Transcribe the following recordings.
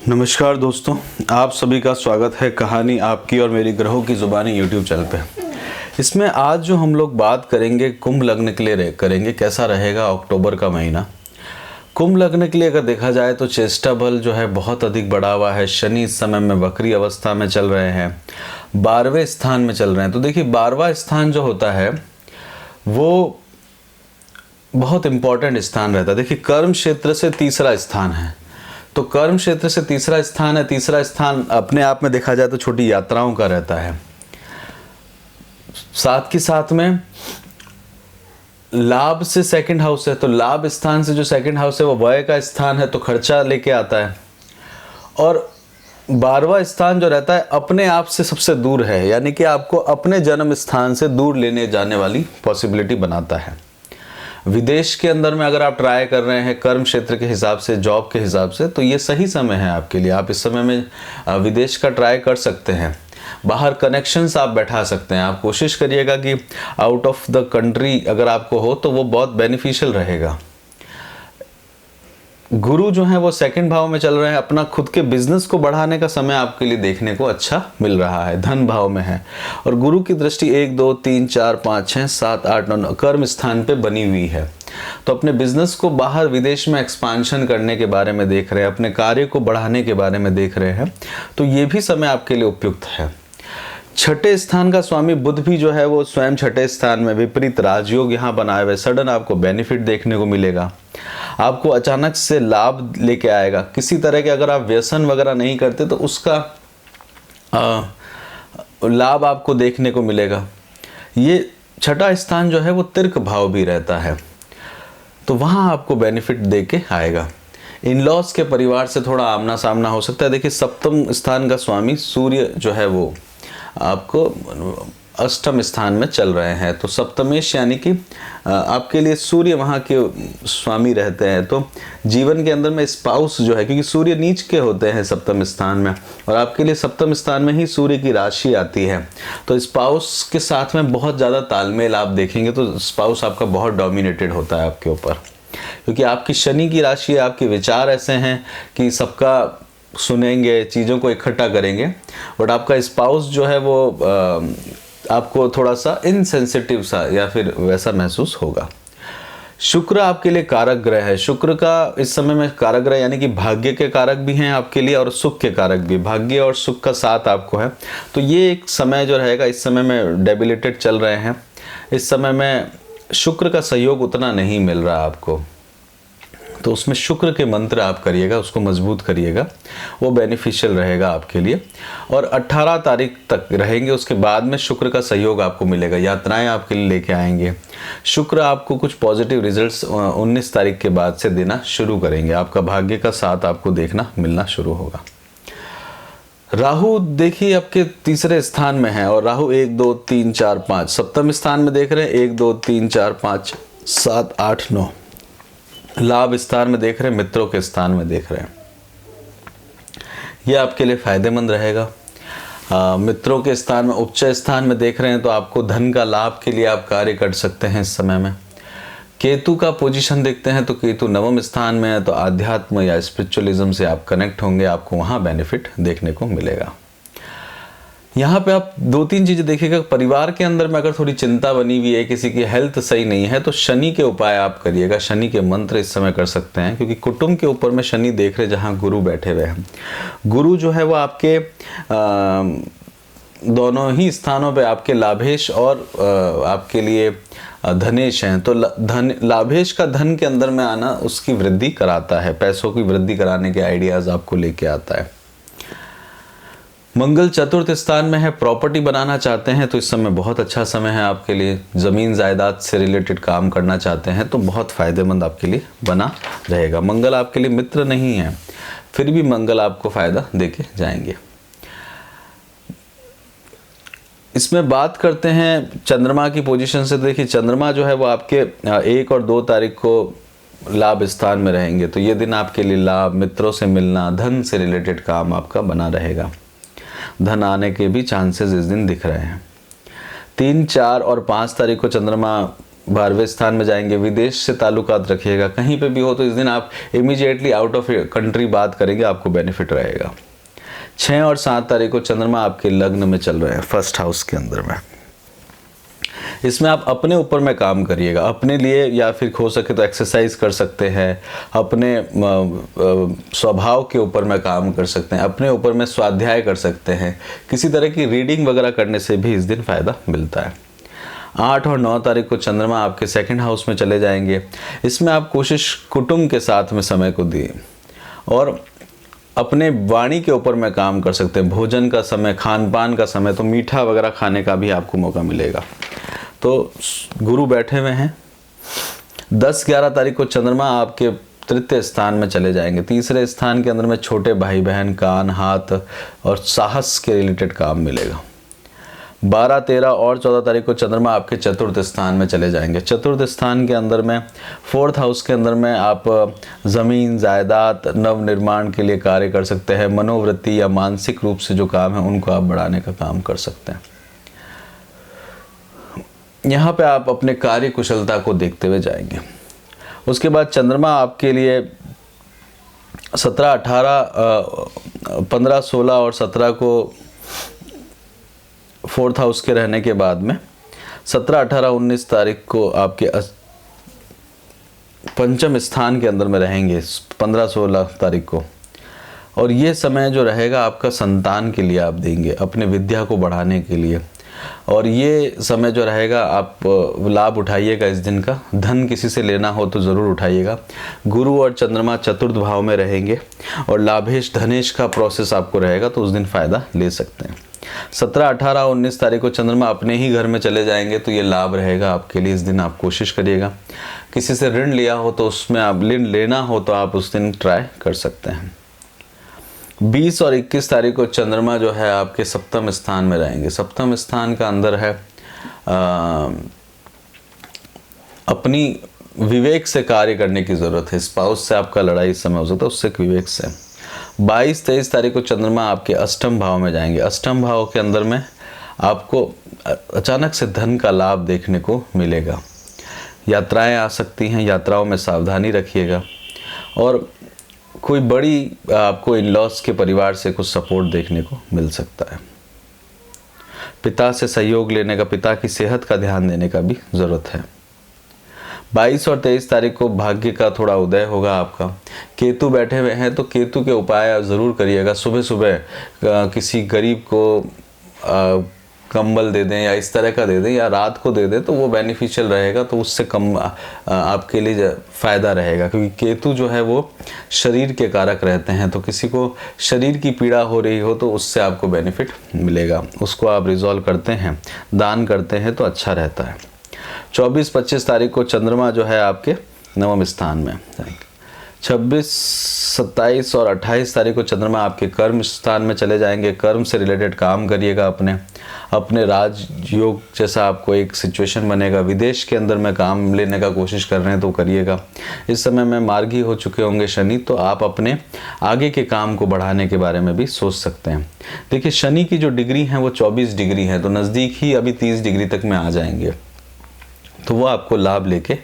नमस्कार दोस्तों, आप सभी का स्वागत है कहानी आपकी और मेरी ग्रहों की ज़ुबानी यूट्यूब चैनल पे। इसमें आज जो हम लोग बात करेंगे कुंभ लग्न के लिए करेंगे कैसा रहेगा अक्टूबर का महीना। कुंभ लग्न के लिए अगर देखा जाए तो चेष्टा बल जो है बहुत अधिक बढ़ा हुआ है। शनि इस समय में वक्री अवस्था में चल रहे हैं, 12वें स्थान में चल रहे हैं। तो देखिए 12वां स्थान जो होता है वो बहुत इंपॉर्टेंट स्थान रहता है। देखिए कर्म क्षेत्र से तीसरा स्थान है, तो कर्म क्षेत्र से तीसरा स्थान है। तीसरा स्थान अपने आप में देखा जाए तो छोटी यात्राओं का रहता है। साथ के साथ में लाभ से सेकंड हाउस है, तो लाभ स्थान से जो सेकंड हाउस है वो व्यय का स्थान है, तो खर्चा लेके आता है। और 12वां स्थान जो रहता है अपने आप से सबसे दूर है, यानी कि आपको अपने जन्म स्थान से दूर लेने जाने वाली पॉसिबिलिटी बनाता है। विदेश के अंदर में अगर आप ट्राई कर रहे हैं कर्म क्षेत्र के हिसाब से, जॉब के हिसाब से, तो ये सही समय है आपके लिए। आप इस समय में विदेश का ट्राई कर सकते हैं। बाहर कनेक्शंस आप बैठा सकते हैं। आप कोशिश करिएगा कि आउट ऑफ द कंट्री अगर आपको हो तो वो बहुत बेनिफिशियल रहेगा। गुरु जो है वो सेकंड भाव में चल रहे हैं। अपना खुद के बिजनेस को बढ़ाने का समय आपके लिए देखने को अच्छा मिल रहा है। धन भाव में है और गुरु की दृष्टि 1 2 3 4 5 6 7 8 9 कर्म स्थान पे बनी हुई है। तो अपने बिजनेस को बाहर विदेश में एक्सपांशन करने के बारे में देख रहे हैं, अपने कार्य को बढ़ाने के बारे में देख रहे हैं, तो ये भी समय आपके लिए उपयुक्त है। छठे स्थान का स्वामी बुध भी जो है वो स्वयं छठे स्थान में विपरीत राजयोग यहाँ बनाए हुए। सडन आपको बेनिफिट देखने को मिलेगा, आपको अचानक से लाभ लेके आएगा। किसी तरह के अगर आप व्यसन वगैरह नहीं करते तो उसका लाभ आपको देखने को मिलेगा। ये छठा स्थान जो है वो तिर्क भाव भी रहता है, तो वहाँ आपको बेनिफिट दे के आएगा। इन लॉस के परिवार से थोड़ा आमना सामना हो सकता है। देखिए सप्तम स्थान का स्वामी सूर्य जो है वो आपको अष्टम स्थान में चल रहे हैं, तो सप्तमेश यानी कि आपके लिए सूर्य वहाँ के स्वामी रहते हैं। तो जीवन के अंदर में स्पाउस जो है, क्योंकि सूर्य नीच के होते हैं सप्तम स्थान में, और आपके लिए सप्तम स्थान में ही सूर्य की राशि आती है, तो स्पाउस के साथ में बहुत ज़्यादा तालमेल आप देखेंगे। तो स्पाउस आपका बहुत डोमिनेटेड होता है आपके ऊपर, क्योंकि आपकी शनि की राशि है। आपके विचार ऐसे हैं कि सबका सुनेंगे, चीज़ों को इकट्ठा करेंगे, बट आपका स्पाउस जो है वो आपको थोड़ा सा इनसेंसिटिव सा या फिर वैसा महसूस होगा। शुक्र आपके लिए कारक ग्रह है। शुक्र का इस समय में कारक ग्रह यानी कि भाग्य के कारक भी हैं आपके लिए और सुख के कारक भी। भाग्य और सुख का साथ आपको है, तो ये एक समय जो रहेगा, इस समय में डेबिलिटेड चल रहे हैं। इस समय में शुक्र का सहयोग उतना नहीं मिल रहा आपको, तो उसमें शुक्र के मंत्र आप करिएगा, उसको मजबूत करिएगा, वो बेनिफिशियल रहेगा आपके लिए। और 18 तारीख तक रहेंगे, उसके बाद में शुक्र का सहयोग आपको मिलेगा, यात्राएं आपके लिए लेके आएंगे। शुक्र आपको कुछ पॉजिटिव रिजल्ट्स 19 तारीख के बाद से देना शुरू करेंगे। आपका भाग्य का साथ आपको देखना मिलना शुरू होगा। राहु देखिए आपके तीसरे स्थान में है, और राहु 1 2 3 4 5 सप्तम स्थान में देख रहे हैं। 1 2 3 4 5 7 8 9 लाभ स्थान में देख रहे हैं, मित्रों के स्थान में देख रहे हैं। यह आपके लिए फायदेमंद रहेगा। मित्रों के स्थान में, उच्च स्थान में देख रहे हैं, तो आपको धन का लाभ के लिए आप कार्य कर सकते हैं इस समय में। केतु का पोजीशन देखते हैं तो केतु नवम स्थान में है, तो आध्यात्म या स्पिरिचुअलिज्म से आप कनेक्ट होंगे, आपको वहाँ बेनिफिट देखने को मिलेगा। यहाँ पे आप 2-3 चीज़ें देखिएगा। परिवार के अंदर में अगर थोड़ी चिंता बनी हुई है, किसी की हेल्थ सही नहीं है, तो शनि के उपाय आप करिएगा। शनि के मंत्र इस समय कर सकते हैं, क्योंकि कुटुंब के ऊपर में शनि देख रहे जहाँ गुरु बैठे हुए हैं। गुरु जो है वो आपके दोनों ही स्थानों पे आपके लाभेश और आपके लिए धनेश हैं, तो लाभेश का धन के अंदर में आना उसकी वृद्धि कराता है, पैसों की वृद्धि कराने के आइडियाज़ आपको लेके आता है। मंगल चतुर्थ स्थान में है। प्रॉपर्टी बनाना चाहते हैं तो इस समय बहुत अच्छा समय है आपके लिए। ज़मीन जायदाद से रिलेटेड काम करना चाहते हैं तो बहुत फ़ायदेमंद आपके लिए बना रहेगा। मंगल आपके लिए मित्र नहीं है, फिर भी मंगल आपको फ़ायदा देके जाएंगे। इसमें बात करते हैं चंद्रमा की पोजीशन से। देखिए चंद्रमा जो है वो आपके 1 और 2 तारीख को लाभ स्थान में रहेंगे, तो ये दिन आपके लिए लाभ, मित्रों से मिलना, धन से रिलेटेड काम आपका बना रहेगा। धन आने के भी चांसेस इस दिन दिख रहे हैं। 3 4 और 5 तारीख को चंद्रमा 12वें स्थान में जाएंगे। विदेश से ताल्लुकात रखिएगा, कहीं पे भी हो तो इस दिन आप इमीडिएटली आउट ऑफ कंट्री बात करेंगे, आपको बेनिफिट रहेगा। 6 और 7 तारीख को चंद्रमा आपके लग्न में चल रहे हैं, फर्स्ट हाउस के अंदर में। इसमें आप अपने ऊपर में काम करिएगा, अपने लिए, या फिर हो सके तो एक्सरसाइज कर सकते हैं, अपने स्वभाव के ऊपर में काम कर सकते हैं, अपने ऊपर में स्वाध्याय कर सकते हैं, किसी तरह की रीडिंग वगैरह करने से भी इस दिन फ़ायदा मिलता है। 8 और 9 तारीख को चंद्रमा आपके सेकंड हाउस में चले जाएंगे। इसमें आप कोशिश कुटुंब के साथ में समय को दिए और अपने वाणी के ऊपर में काम कर सकते हैं। भोजन का समय, खान पान का समय, तो मीठा वगैरह खाने का भी आपको मौका मिलेगा। तो गुरु बैठे हुए हैं। 10-11 तारीख को चंद्रमा आपके तृतीय स्थान में चले जाएंगे। तीसरे स्थान के अंदर में छोटे भाई बहन, कान, हाथ और साहस के रिलेटेड काम मिलेगा। 12, 13 और 14 तारीख को चंद्रमा आपके चतुर्थ स्थान में चले जाएंगे। चतुर्थ स्थान के अंदर में फोर्थ हाउस के अंदर में आप ज़मीन, जायदाद, नव निर्माण के लिए कार्य कर सकते हैं। मनोवृत्ति या मानसिक रूप से जो काम है उनको आप बढ़ाने का काम कर सकते हैं। यहाँ पे आप अपने कार्य कुशलता को देखते हुए जाएंगे। उसके बाद चंद्रमा आपके लिए 17, 18, 15, 16 और 17 को फोर्थ हाउस के रहने के बाद में 17, 18, 19 तारीख को आपके पंचम स्थान के अंदर में रहेंगे, 15, 16 तारीख को। और ये समय जो रहेगा आपका संतान के लिए आप देंगे, अपने विद्या को बढ़ाने के लिए। और ये समय जो रहेगा आप लाभ उठाइएगा इस दिन का। धन किसी से लेना हो तो ज़रूर उठाइएगा। गुरु और चंद्रमा चतुर्थ भाव में रहेंगे और लाभेश धनेश का प्रोसेस आपको रहेगा, तो उस दिन फ़ायदा ले सकते हैं। 17, 18, 19 तारीख को चंद्रमा अपने ही घर में चले जाएंगे, तो ये लाभ रहेगा आपके लिए। इस दिन आप कोशिश करिएगा। किसी से ऋण लिया हो तो उसमें आप ऋण लेना हो तो आप उस दिन ट्राई कर सकते हैं। 20 और 21 तारीख को चंद्रमा जो है आपके सप्तम स्थान में रहेंगे। सप्तम स्थान का अंदर है अपनी विवेक से कार्य करने की ज़रूरत है। स्पाउस से आपका लड़ाई इस समय हो सकता है, उससे विवेक से। 22, 23 तारीख को चंद्रमा आपके अष्टम भाव में जाएंगे। अष्टम भाव के अंदर में आपको अचानक से धन का लाभ देखने को मिलेगा। यात्राएं आ सकती हैं, यात्राओं में सावधानी रखिएगा। और कोई बड़ी आपको इन लॉस के परिवार से कुछ सपोर्ट देखने को मिल सकता है। पिता से सहयोग लेने का, पिता की सेहत का ध्यान देने का भी ज़रूरत है। 22 और 23 तारीख को भाग्य का थोड़ा उदय होगा आपका। केतु बैठे हुए हैं तो केतु के उपाय ज़रूर करिएगा। सुबह सुबह किसी गरीब को कंबल दे दें या इस तरह का दे दें, या रात को दे दें, तो वो बेनिफिशियल रहेगा। तो उससे कम आपके लिए फ़ायदा रहेगा, क्योंकि केतु जो है वो शरीर के कारक रहते हैं। तो किसी को शरीर की पीड़ा हो रही हो तो उससे आपको बेनिफिट मिलेगा, उसको आप रिजॉल्व करते हैं, दान करते हैं तो अच्छा रहता है। 24, 25 तारीख को चंद्रमा जो है आपके नवम स्थान में। 26, 27 और 28 तारीख को चंद्रमा आपके कर्म स्थान में चले जाएंगे। कर्म से रिलेटेड काम करिएगा। अपने राजयोग जैसा आपको एक सिचुएशन बनेगा। विदेश के अंदर में काम लेने का कोशिश कर रहे हैं तो करिएगा। इस समय में मार्गी हो चुके होंगे शनि, तो आप अपने आगे के काम को बढ़ाने के बारे में भी सोच सकते हैं। देखिए, शनि की जो डिग्री है वो 24 डिग्री है, तो नज़दीक ही अभी 30 डिग्री तक में आ जाएंगे, तो वो आपको लाभ लेके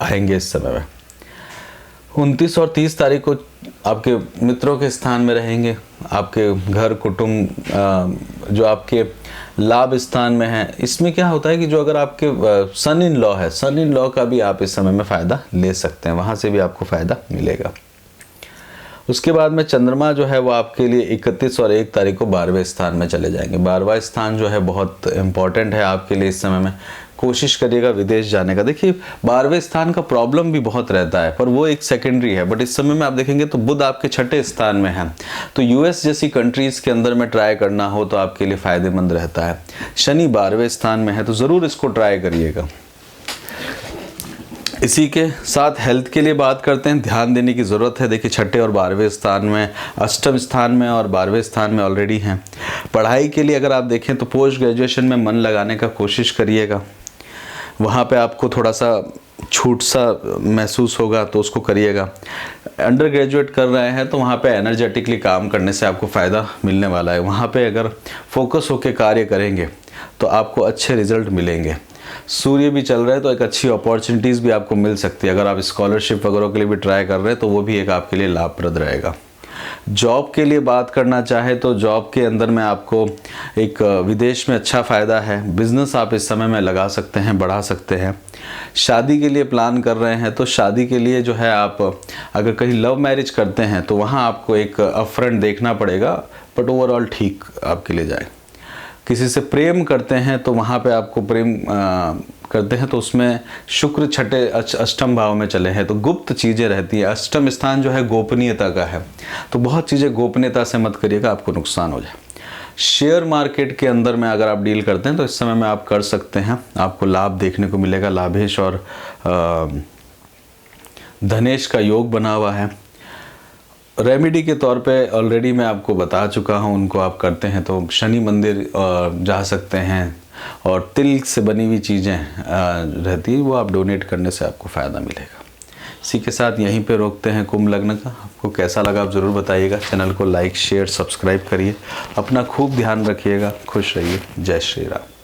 आएंगे इस समय में। 29 और 30 तारीख को आपके मित्रों के स्थान में रहेंगे। आपके घर, कुटुंब जो आपके लाभ स्थान में है, इसमें क्या होता है कि जो अगर आपके सन इन लॉ है, सन इन लॉ का भी आप इस समय में फ़ायदा ले सकते हैं, वहाँ से भी आपको फ़ायदा मिलेगा। उसके बाद में चंद्रमा जो है वो आपके लिए 31 और 1 तारीख को 12वें स्थान में चले जाएंगे। 12वां स्थान जो है बहुत इम्पॉर्टेंट है आपके लिए। इस समय में कोशिश करिएगा विदेश जाने का। देखिए, 12वें स्थान का प्रॉब्लम भी बहुत रहता है, पर वो एक सेकेंडरी है। बट इस समय में आप देखेंगे तो बुध आपके 6ठे स्थान में है, तो यूएस जैसी कंट्रीज़ के अंदर में ट्राई करना हो तो आपके लिए फ़ायदेमंद रहता है। शनि 12वें स्थान में है, तो ज़रूर इसको ट्राई करिएगा। इसी के साथ हेल्थ के लिए बात करते हैं, ध्यान देने की ज़रूरत है। देखिए, 6ठे और 12वें स्थान में, अष्टम स्थान में और 12वें स्थान में ऑलरेडी हैं। पढ़ाई के लिए अगर आप देखें तो पोस्ट ग्रेजुएशन में मन लगाने का कोशिश करिएगा। वहाँ पे आपको थोड़ा सा छूट सा महसूस होगा तो उसको करिएगा। अंडर ग्रेजुएट कर रहे हैं तो वहाँ पे एनर्जेटिकली काम करने से आपको फ़ायदा मिलने वाला है। वहाँ पे अगर फोकस होकर कार्य करेंगे तो आपको अच्छे रिजल्ट मिलेंगे। सूर्य भी चल रहा है तो एक अच्छी अपॉर्चुनिटीज़ भी आपको मिल सकती है। अगर आप स्कॉलरशिप वगैरह के लिए भी ट्राई कर रहे हैं तो वो भी एक आपके लिए लाभप्रद रहेगा। जॉब के लिए बात करना चाहे तो जॉब के अंदर में आपको एक विदेश में अच्छा फ़ायदा है। बिज़नेस आप इस समय में लगा सकते हैं, बढ़ा सकते हैं। शादी के लिए प्लान कर रहे हैं तो शादी के लिए जो है आप अगर कहीं लव मैरिज करते हैं तो वहाँ आपको एक अपफ्रंट देखना पड़ेगा, बट ओवरऑल ठीक आपके लिए जाए। किसी से प्रेम करते हैं तो वहाँ पे आपको प्रेम करते हैं तो उसमें शुक्र छठे अष्टम भाव में चले हैं तो गुप्त चीज़ें रहती हैं। अष्टम स्थान जो है गोपनीयता का है, तो बहुत चीज़ें गोपनीयता से मत करिएगा, आपको नुकसान हो जाए। शेयर मार्केट के अंदर में अगर आप डील करते हैं तो इस समय में आप कर सकते हैं, आपको लाभ देखने को मिलेगा। लाभेश और धनेश का योग बना हुआ है। रेमेडी के तौर पे ऑलरेडी मैं आपको बता चुका हूँ, उनको आप करते हैं तो शनि मंदिर जा सकते हैं, और तिल से बनी हुई चीज़ें रहती है वो आप डोनेट करने से आपको फ़ायदा मिलेगा। इसी के साथ यहीं पे रोकते हैं कुंभ लग्न का। आपको कैसा लगा आप ज़रूर बताइएगा। चैनल को लाइक शेयर सब्सक्राइब करिए। अपना खूब ध्यान रखिएगा। खुश रहिए। जय श्री राम।